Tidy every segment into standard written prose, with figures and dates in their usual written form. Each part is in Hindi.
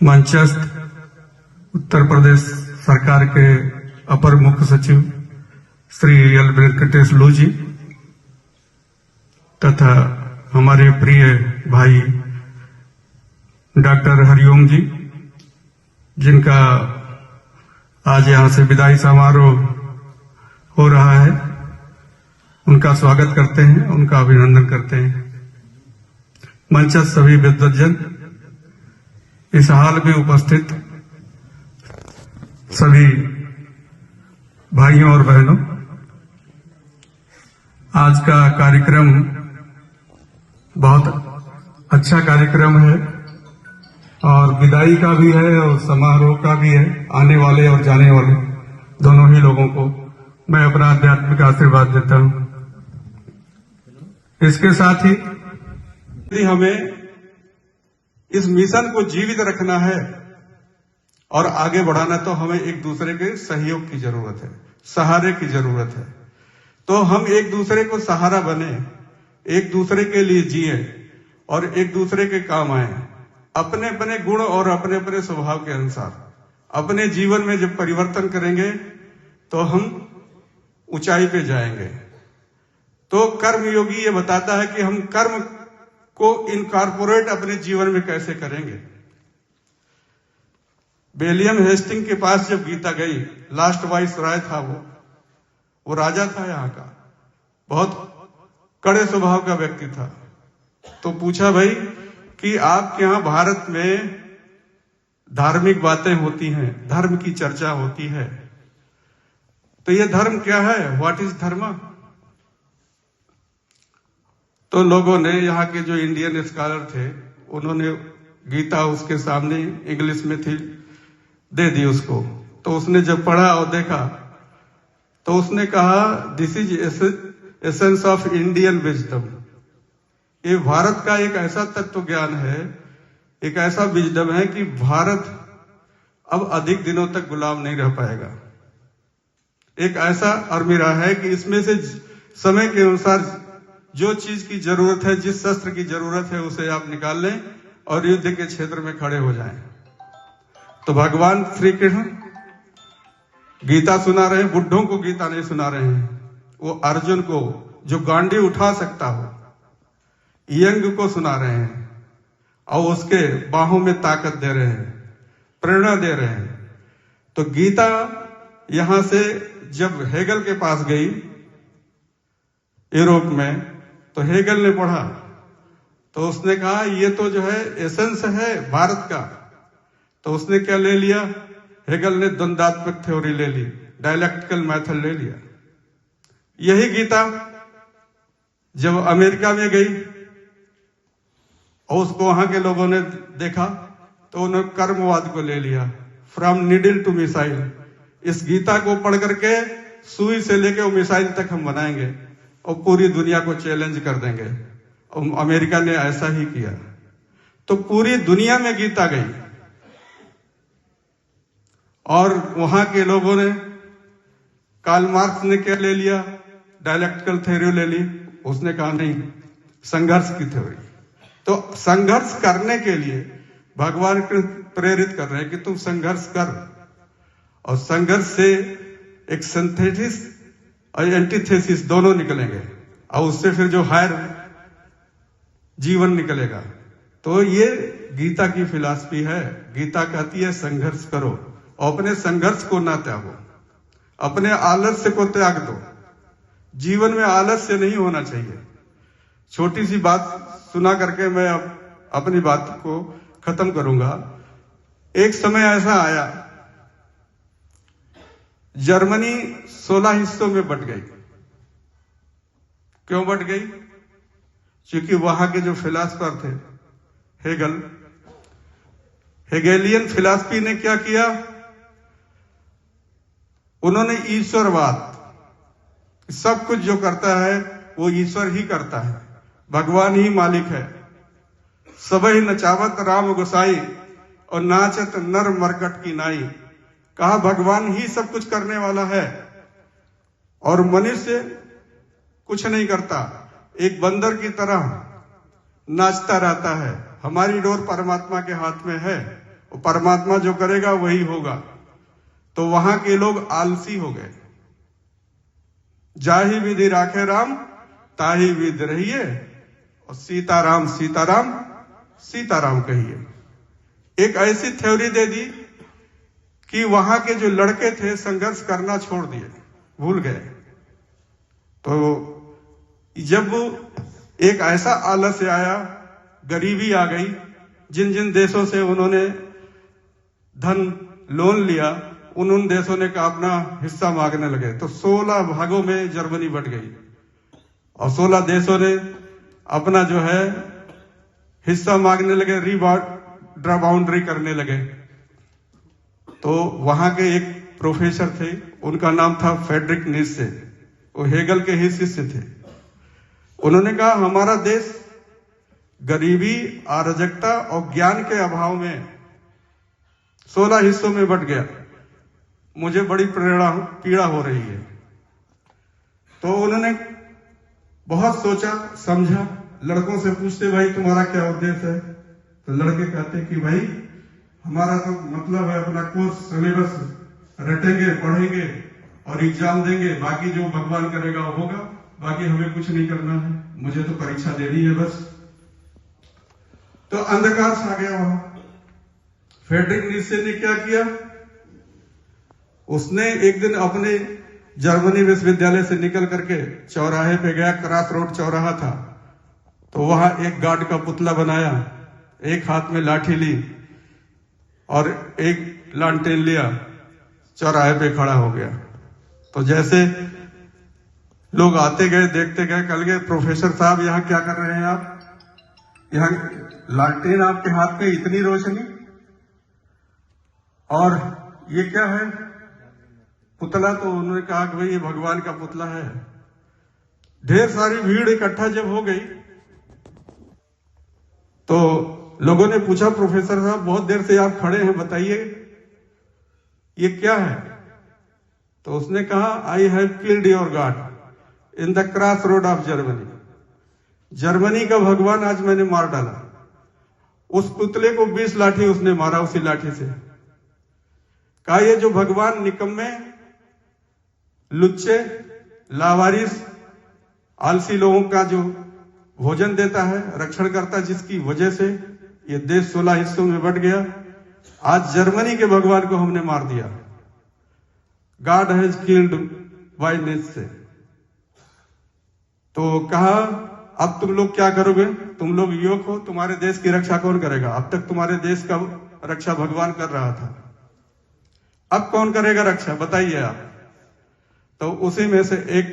मंचस्थ उत्तर प्रदेश सरकार के अपर मुख्य सचिव श्री एल वेंकटेश लू जी तथा हमारे प्रिय भाई डॉक्टर हरिओम जी, जिनका आज यहां से विदाई समारोह हो रहा है, उनका स्वागत करते हैं, उनका अभिनंदन करते हैं। मंचस्थ सभी विद्वज्जन, इस हाल में उपस्थित सभी भाइयों और बहनों, आज का कार्यक्रम बहुत अच्छा कार्यक्रम है और विदाई का भी है और समारोह का भी है। आने वाले और जाने वाले दोनों ही लोगों को मैं अपना आध्यात्मिक आशीर्वाद देता हूं। इसके साथ ही यदि हमें इस मिशन को जीवित रखना है और आगे बढ़ाना, तो हमें एक दूसरे के सहयोग की जरूरत है, सहारे की जरूरत है। तो हम एक दूसरे को सहारा बने, एक दूसरे के लिए जिए और एक दूसरे के काम आए, अपने अपने गुण और अपने अपने स्वभाव के अनुसार। अपने जीवन में जब परिवर्तन करेंगे तो हम ऊंचाई पे जाएंगे। तो कर्मयोगी ये बताता है कि हम कर्म को इनकॉर्पोरेट अपने जीवन में कैसे करेंगे। विलियम हेस्टिंग के पास जब गीता गई, लास्ट वाइस राय था, वो राजा था यहाँ का, बहुत कड़े स्वभाव का व्यक्ति था। तो पूछा भाई कि आपके यहाँ भारत में धार्मिक बातें होती हैं, धर्म की चर्चा होती है, तो ये धर्म क्या है, व्हाट इज धर्म? तो लोगों ने, यहाँ के जो इंडियन स्कॉलर थे, उन्होंने गीता उसके सामने इंग्लिश में थी, दे दी उसको। तो उसने जब पढ़ा और देखा तो उसने कहा, this is essence of Indian wisdom. ये भारत का एक ऐसा तत्व ज्ञान है, एक ऐसा विजडम है कि भारत अब अधिक दिनों तक गुलाम नहीं रह पाएगा। एक ऐसा अलमीरा है कि इसमें से समय के अनुसार जो चीज की जरूरत है, जिस शस्त्र की जरूरत है, उसे आप निकाल लें और युद्ध के क्षेत्र में खड़े हो जाएं। तो भगवान श्री कृष्ण गीता सुना रहे हैं, बुड्ढों को गीता नहीं सुना रहे हैं, वो अर्जुन को जो गांडी उठा सकता हो, यंग को सुना रहे हैं और उसके बाहों में ताकत दे रहे हैं, प्रेरणा दे रहे हैं। तो गीता यहां से जब हेगल के पास गई यूरोप में, तो हेगल ने पढ़ा तो उसने कहा ये तो जो है एसेंस है भारत का। तो उसने क्या ले लिया, हेगल ने द्वंद्वात्मक थ्योरी ले ली, डायलेक्टिकल मेथड ले लिया। यही गीता जब अमेरिका में गई और उसको वहां के लोगों ने देखा तो उन्होंने कर्मवाद को ले लिया, फ्रॉम नीडल टू मिसाइल। इस गीता को पढ़ करके सुई से लेके वो मिसाइल तक हम बनाएंगे और पूरी दुनिया को चैलेंज कर देंगे। और अमेरिका ने ऐसा ही किया। तो पूरी दुनिया में गीता गई और वहां के लोगों ने, कार्ल मार्क्स ने क्या ले लिया, डायलेक्टिकल थ्योरी ले ली। उसने कहा नहीं, संघर्ष की थ्योरी। तो संघर्ष करने के लिए भगवान कृष्ण प्रेरित कर रहे हैं कि तुम संघर्ष कर, और संघर्ष से एक सिंथेसिस और एंटीथेसिस दोनों निकलेंगे और उससे फिर जो हायर जीवन निकलेगा। तो ये गीता की फिलॉसफी है। गीता कहती है संघर्ष करो और अपने संघर्ष को ना त्यागो, अपने आलस्य को त्याग दो। जीवन में आलस्य नहीं होना चाहिए। छोटी सी बात सुना करके मैं अपनी बात को खत्म करूंगा। एक समय ऐसा आया, जर्मनी 16 हिस्सों में बट गई। क्यों बट गई? क्योंकि वहां के जो फिलॉसफर थे, हेगेलियन फिलॉसफी ने क्या किया, उन्होंने ईश्वरवाद, सब कुछ जो करता है वो ईश्वर ही करता है, भगवान ही मालिक है। सबहि नचावत राम गोसाई और नाचत नर मरकट की नाई। कहा भगवान ही सब कुछ करने वाला है और मनुष्य कुछ नहीं करता। एक बंदर की तरह नाचता रहता है। हमारी डोर परमात्मा के हाथ में है, और परमात्मा जो करेगा वही होगा। तो वहां के लोग आलसी हो गए। जाहि विधि राखे राम ताहि विधि रहिए, और सीताराम सीताराम सीताराम कहिए। एक ऐसी थ्योरी दे दी कि वहां के जो लड़के थे संघर्ष करना छोड़ दिए, भूल गए। तो जब एक ऐसा आलस्य आया, गरीबी आ गई, जिन जिन देशों से उन्होंने धन लोन लिया उन देशों ने का अपना हिस्सा मांगने लगे। तो 16 भागों में जर्मनी बट गई, और 16 देशों ने अपना जो है हिस्सा मांगने लगे, ड्रा बाउंड्री करने लगे। तो वहां के एक प्रोफेसर थे, उनका नाम था फ्रेडरिक नीत्शे, वो हेगल के ही शिष्य थे। उन्होंने कहा हमारा देश गरीबी, अराजकता और ज्ञान के अभाव में 16 हिस्सों में बट गया, मुझे बड़ी पीड़ा हो रही है। तो उन्होंने बहुत सोचा समझा, लड़कों से पूछते भाई तुम्हारा क्या उद्देश्य है। तो लड़के कहते कि भाई हमारा तो मतलब है अपना कोर्स सिलेबस रटेंगे, पढ़ेंगे और एग्जाम देंगे, बाकी जो भगवान करेगा वो होगा, बाकी हमें कुछ नहीं करना है, मुझे तो परीक्षा देनी है बस। तो अंधकार छा गया वहां। फ्रेडरिक नीत्शे ने क्या किया, उसने एक दिन अपने जर्मनी विश्वविद्यालय से निकल करके चौराहे पे गया, क्रॉस रोड चौराहा था, तो वहां एक गार्ड का पुतला बनाया, एक हाथ में लाठी ली और एक लालटेन लिया, चौराहे पे खड़ा हो गया। तो जैसे लोग आते गए, देखते गए, कल गए प्रोफेसर साहब यहाँ क्या कर रहे हैं आप, यहाँ लालटेन आपके हाथ में, इतनी रोशनी, और ये क्या है पुतला। तो उन्होंने कहा कि भाई ये भगवान का पुतला है। ढेर सारी भीड़ इकट्ठा जब हो गई तो लोगों ने पूछा प्रोफेसर साहब बहुत देर से आप खड़े हैं, बताइए ये क्या है। तो उसने कहा I have killed your God in the cross road of Germany. Germany का भगवान आज मैंने मार डाला। उस पुतले को 20 लाठी उसने मारा, उसी लाठी से। कहा ये जो भगवान निकम्मे, लुच्चे, लावारिस, आलसी लोगों का जो भोजन देता है, रक्षण करता है, जिसकी वजह से ये देश 16 हिस्सों में बट गया। आज जर्मनी के भगवान को हमने मार दिया। God has killed by Nietzsche. तो कहा अब तुम लोग क्या करोगे, तुम लोग युवक हो, तुम्हारे देश की रक्षा कौन करेगा। अब तक तुम्हारे देश का रक्षा भगवान कर रहा था, अब कौन करेगा रक्षा, बताइए आप। तो उसी में से एक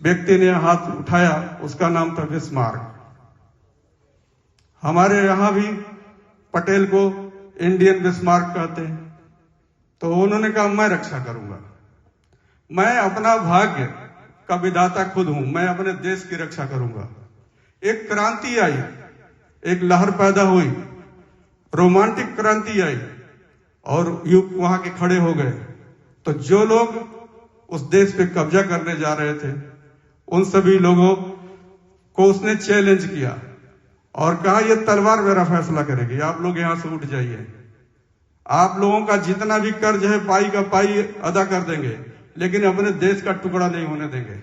व्यक्ति ने हाथ उठाया, उसका नाम था बिस्मार्क। हमारे यहां भी पटेल को इंडियन बिस्मार्क कहते हैं। तो उन्होंने कहा मैं रक्षा करूंगा, मैं अपना भाग्य का विधाता खुद हूं, मैं अपने देश की रक्षा करूंगा। एक क्रांति आई, एक लहर पैदा हुई, रोमांटिक क्रांति आई, और युग वहां के खड़े हो गए। तो जो लोग उस देश पे कब्जा करने जा रहे थे, उन सभी लोगों को उसने चैलेंज किया और कहा ये तलवार मेरा फैसला करेगी, आप लोग यहां से उठ जाइए, आप लोगों का जितना भी कर्ज है पाई का पाई अदा कर देंगे, लेकिन अपने देश का टुकड़ा नहीं होने देंगे।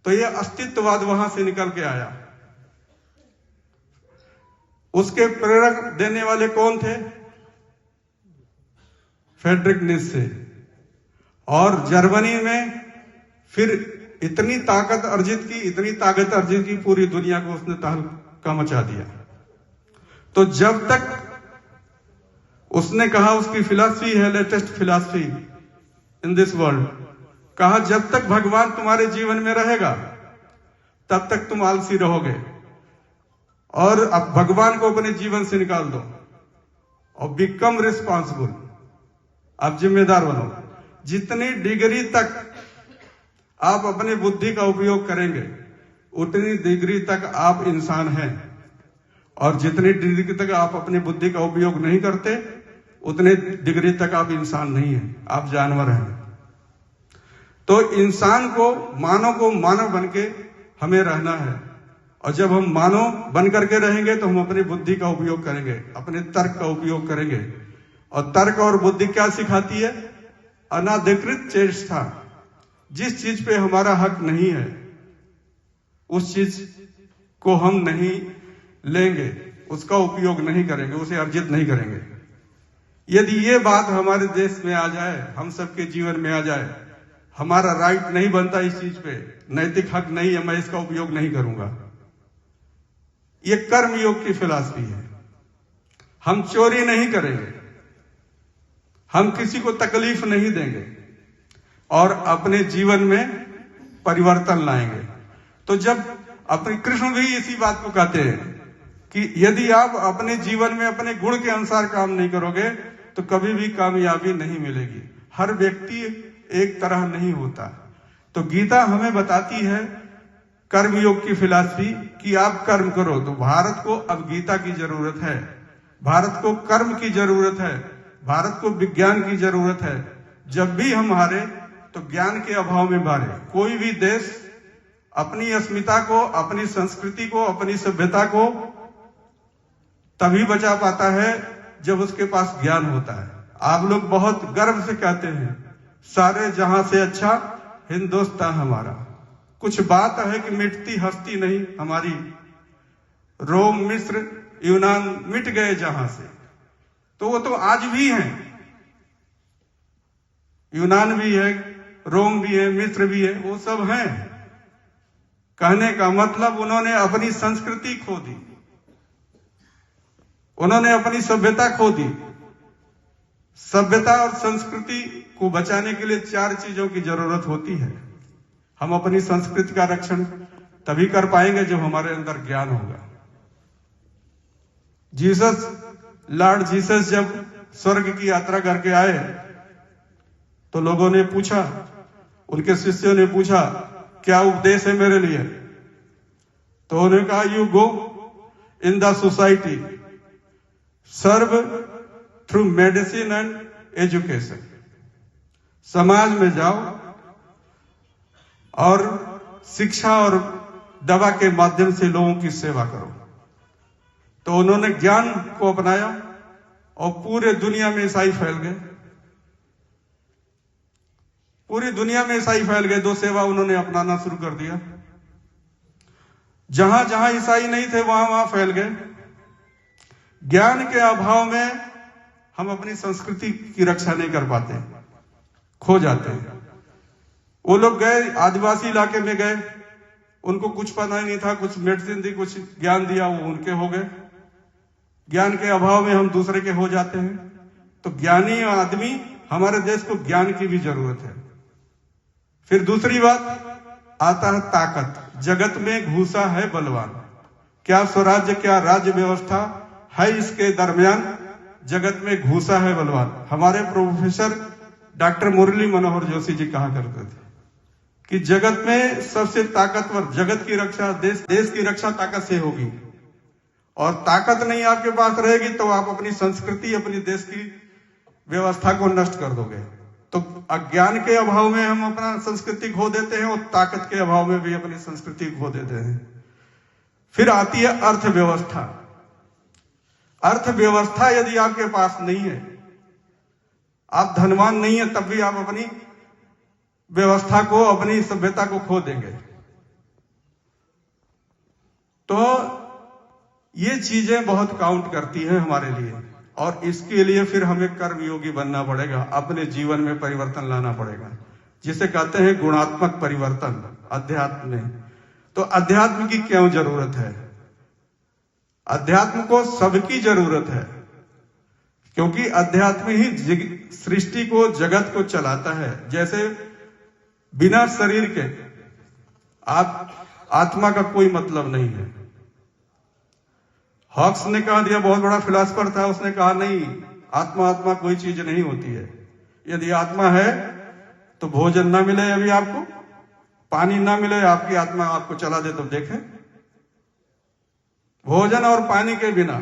तो ये अस्तित्ववाद वहां से निकल के आया। उसके प्रेरक देने वाले कौन थे, फ्रेडरिक नीत्शे। और जर्मनी में फिर इतनी ताकत अर्जित की, पूरी दुनिया को उसने तहलका मचा दिया। तो जब तक उसने कहा, उसकी फिलॉसफी है latest philosophy in this world, कहा जब तक भगवान तुम्हारे जीवन में रहेगा तब तक तुम आलसी रहोगे, और अब भगवान को अपने जीवन से निकाल दो और बिकम रिस्पॉन्सिबल, आप जिम्मेदार बनो। जितनी डिग्री तक आप अपनी बुद्धि का उपयोग करेंगे उतनी डिग्री तक आप इंसान हैं, और जितनी डिग्री तक आप अपनी बुद्धि का उपयोग नहीं करते उतने डिग्री तक आप इंसान नहीं हैं, आप जानवर हैं। तो इंसान को, मानव बन के हमें रहना है। और जब हम मानव बन करके रहेंगे तो हम अपनी बुद्धि का उपयोग करेंगे, अपने तर्क का उपयोग करेंगे। और तर्क और बुद्धि क्या सिखाती है? अनाधिकृत चेष्टा। जिस चीज पे हमारा हक नहीं है उस चीज को हम नहीं लेंगे, उसका उपयोग नहीं करेंगे, उसे अर्जित नहीं करेंगे। यदि ये बात हमारे देश में आ जाए, हम सबके जीवन में आ जाए, हमारा राइट नहीं बनता इस चीज पे, नैतिक हक नहीं है, मैं इसका उपयोग नहीं करूंगा। ये कर्म योग की फिलॉसफी है। हम चोरी नहीं करेंगे, हम किसी को तकलीफ नहीं देंगे और अपने जीवन में परिवर्तन लाएंगे। तो जब अपने कृष्ण भी इसी बात को कहते हैं कि यदि आप अपने जीवन में अपने गुण के अनुसार काम नहीं करोगे तो कभी भी कामयाबी नहीं मिलेगी। हर व्यक्ति एक तरह नहीं होता। तो गीता हमें बताती है कर्म योग की फिलॉसफी कि आप कर्म करो। तो भारत को अब गीता की जरूरत है, भारत को कर्म की जरूरत है, भारत को विज्ञान की जरूरत है। जब भी हम हारे तो ज्ञान के अभाव में हारे। कोई भी देश अपनी अस्मिता को, अपनी संस्कृति को, अपनी सभ्यता को तभी बचा पाता है जब उसके पास ज्ञान होता है। आप लोग बहुत गर्व से कहते हैं सारे जहां से अच्छा हिंदुस्तान हमारा। कुछ बात है कि मिटती हस्ती नहीं हमारी। रोम, मिस्र, यूनान मिट गए जहां से, तो वो तो आज भी हैं। यूनान भी है, रोम भी है, मिस्र भी है, वो सब हैं। कहने का मतलब उन्होंने अपनी संस्कृति खो दी, उन्होंने अपनी सभ्यता खो दी। सभ्यता और संस्कृति को बचाने के लिए 4 चीजों की जरूरत होती है। हम अपनी संस्कृति का रक्षण तभी कर पाएंगे जब हमारे अंदर ज्ञान होगा। लॉर्ड जीसस जब स्वर्ग की यात्रा करके आए तो लोगों ने पूछा, उनके शिष्यों ने पूछा, क्या उपदेश है मेरे लिए? तो उन्होंने कहा, you go in the society, serve through medicine and education. समाज में जाओ और शिक्षा और दवा के माध्यम से लोगों की सेवा करो। तो उन्होंने ज्ञान को अपनाया और पूरे दुनिया में ईसाई फैल गए, पूरी दुनिया में ईसाई फैल गए। 2 सेवा उन्होंने अपनाना शुरू कर दिया। जहां जहां ईसाई नहीं थे वहां वहां फैल गए। ज्ञान के अभाव में हम अपनी संस्कृति की रक्षा नहीं कर पाते, खो जाते हैं। वो लोग गए आदिवासी इलाके में गए, उनको कुछ पता ही नहीं था, कुछ मेडिसिन दी, कुछ ज्ञान दिया, वो उनके हो गए। ज्ञान के अभाव में हम दूसरे के हो जाते हैं। तो ज्ञानी आदमी, हमारे देश को ज्ञान की भी जरूरत है। फिर दूसरी बात आता है ताकत। जगत में घुसा है बलवान। क्या स्वराज्य, क्या राज्य व्यवस्था है, इसके दरमियान जगत में घुसा है बलवान। हमारे प्रोफेसर डॉक्टर मुरली मनोहर जोशी जी कहा करते थे कि जगत में सबसे ताकतवर, जगत की रक्षा, देश की रक्षा ताकत से होगी। और ताकत नहीं आपके पास रहेगी तो आप अपनी संस्कृति, अपनी देश की व्यवस्था को नष्ट कर दोगे। तो अज्ञान के अभाव में हम अपना संस्कृति खो देते हैं और ताकत के अभाव में भी अपनी संस्कृति खो देते हैं। फिर आती है अर्थव्यवस्था। अर्थव्यवस्था यदि आपके पास नहीं है, आप धनवान नहीं है, तब भी आप अपनी व्यवस्था को, अपनी सभ्यता को खो देंगे। तो ये चीजें बहुत काउंट करती हैं हमारे लिए, और इसके लिए फिर हमें कर्मयोगी बनना पड़ेगा, अपने जीवन में परिवर्तन लाना पड़ेगा, जिसे कहते हैं गुणात्मक परिवर्तन अध्यात्म में। तो अध्यात्म की क्यों जरूरत है? अध्यात्म को सबकी जरूरत है, क्योंकि अध्यात्म ही सृष्टि को, जगत को चलाता है। जैसे बिना शरीर के आत्मा का कोई मतलब नहीं है। हॉक्स ने कहा दिया, बहुत बड़ा फिलोसफर था, उसने कहा नहीं, आत्मा कोई चीज नहीं होती है। यदि आत्मा है तो भोजन ना मिले अभी आपको, पानी ना मिले, आपकी आत्मा आपको चला दे तो देखें। भोजन और पानी के बिना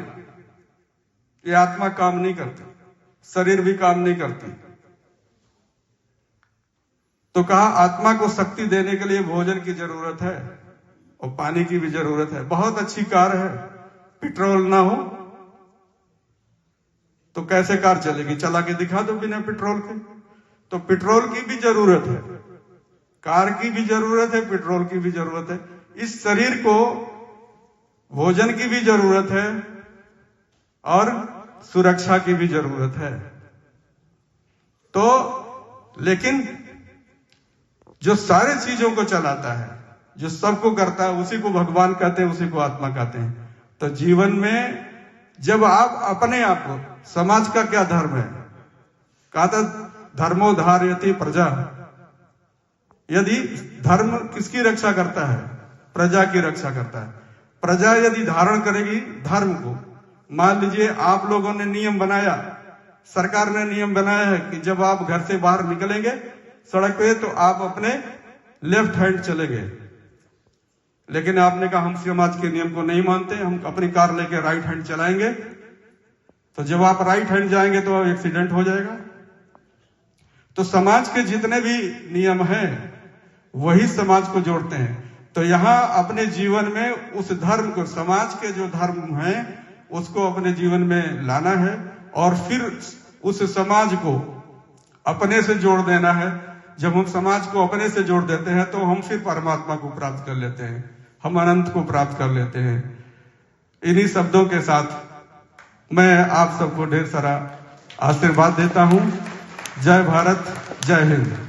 ये आत्मा काम नहीं करती, शरीर भी काम नहीं करती। तो कहा आत्मा को शक्ति देने के लिए भोजन की जरूरत है और पानी की भी जरूरत है। बहुत अच्छी कार है, पेट्रोल ना हो तो कैसे कार चलेगी? चला के दिखा दो बिना पेट्रोल के। तो पेट्रोल की भी जरूरत है, कार की भी जरूरत है, पेट्रोल की भी जरूरत है। इस शरीर को भोजन की भी जरूरत है और सुरक्षा की भी जरूरत है। तो लेकिन जो सारे चीजों को चलाता है, जो सबको करता है, उसी को भगवान कहते हैं, उसी को आत्मा कहते हैं। तो जीवन में जब आप अपने आप को, समाज का क्या धर्म है? कहा था धर्मो धारयति प्रजा। यदि धर्म किसकी रक्षा करता है? प्रजा की रक्षा करता है। प्रजा यदि धारण करेगी धर्म को, मान लीजिए आप लोगों ने नियम बनाया, सरकार ने नियम बनाया है कि जब आप घर से बाहर निकलेंगे सड़क पे तो आप अपने लेफ्ट हैंड चले गए, लेकिन आपने कहा हम समाज के नियम को नहीं मानते, हम अपनी कार लेके राइट हैंड चलाएंगे। तो जब आप राइट हैंड जाएंगे तो एक्सीडेंट हो जाएगा। तो समाज के जितने भी नियम हैं वही समाज को जोड़ते हैं। तो यहां अपने जीवन में उस धर्म को, समाज के जो धर्म हैं उसको अपने जीवन में लाना है और फिर उस समाज को अपने से जोड़ देना है। जब हम समाज को अपने से जोड़ देते हैं तो हम फिर परमात्मा को प्राप्त कर लेते हैं, हम अनंत को प्राप्त कर लेते हैं। इन्हीं शब्दों के साथ मैं आप सबको ढेर सारा आशीर्वाद देता हूं। जय भारत, जय हिंद।